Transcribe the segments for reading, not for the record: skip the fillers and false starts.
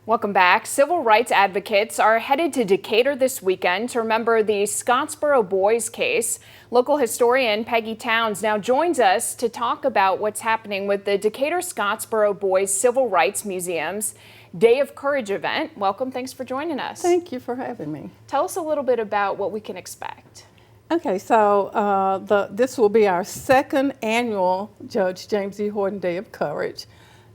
Welcome back. Civil rights advocates are headed to Decatur this weekend to remember the Scottsboro Boys case. Local historian Peggy Towns now joins us to talk about what's happening with the Decatur Scottsboro Boys Civil Rights Museum's Day of Courage event. Welcome. Thanks for joining us. Thank you for having me. Tell us a little bit about what we can expect. Okay, so this will be our second annual Judge James E. Horton Day of Courage.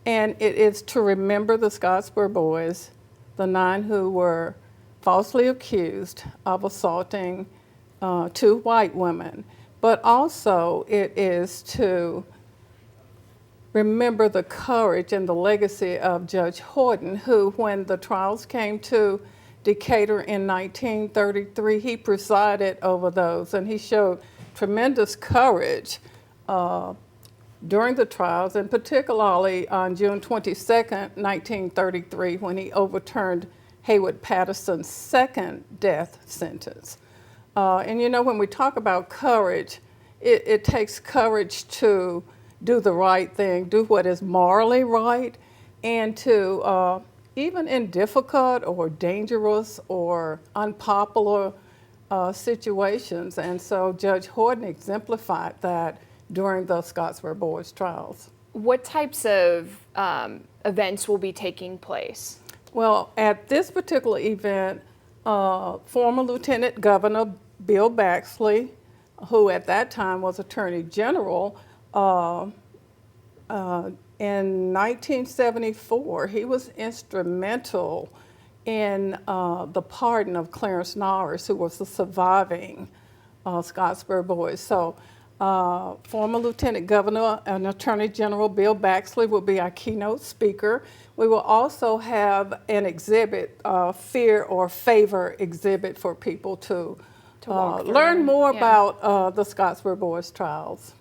And it is to remember the Scottsboro Boys, the 9 who were falsely accused of assaulting 2 white women. But also it is to remember the courage and the legacy of Judge Horton, who, when the trials came to Decatur in 1933, he presided over those, and he showed tremendous courage during the trials, and particularly on June 22nd, 1933, when he overturned Haywood Patterson's second death sentence. And you know, when we talk about courage, it takes courage to do the right thing, do what is morally right, and to, even in difficult or dangerous or unpopular situations. And so Judge Horton exemplified that during the Scottsboro Boys trials. What types of events will be taking place? Well, at this particular event, former Lieutenant Governor Bill Baxley, who at that time was Attorney General, in 1974, he was instrumental in the pardon of Clarence Norris, who was the surviving Scottsboro Boys. So former Lieutenant Governor and Attorney General Bill Baxley will be our keynote speaker. We will also have an exhibit, fear or favor exhibit, for people to learn more about the Scottsboro Boys trials.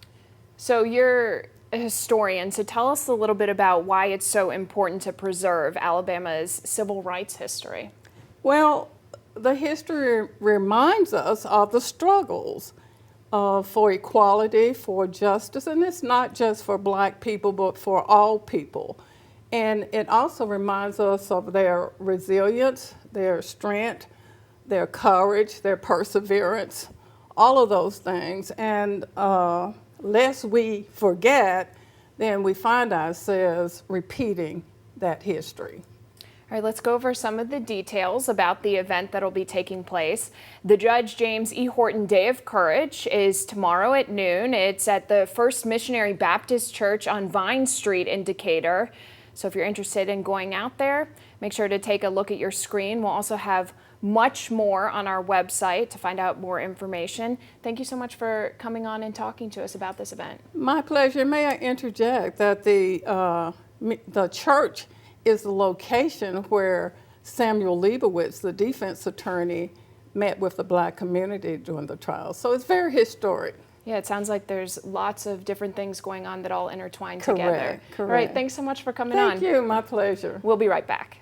So you're a historian, so tell us a little bit about why it's so important to preserve Alabama's civil rights history. Well, the history reminds us of the struggles for equality, for justice, and it's not just for black people, but for all people. And it also reminds us of their resilience, their strength, their courage, their perseverance, all of those things. And lest we forget, then we find ourselves repeating that history. All right, let's go over some of the details about the event that will be taking place. The Judge James E. Horton Day of Courage is tomorrow at noon. It's at the First Missionary Baptist Church on Vine Street in Decatur. So if you're interested in going out there, make sure to take a look at your screen. We'll also have much more on our website to find out more information. Thank you so much for coming on and talking to us about this event. My pleasure. May I interject that the church is the location where Samuel Leibowitz, the defense attorney, met with the black community during the trial. So it's very historic. Yeah, it sounds like there's lots of different things going on that all intertwine together. Correct. All right, thanks so much for coming on. Thank you, my pleasure. We'll be right back.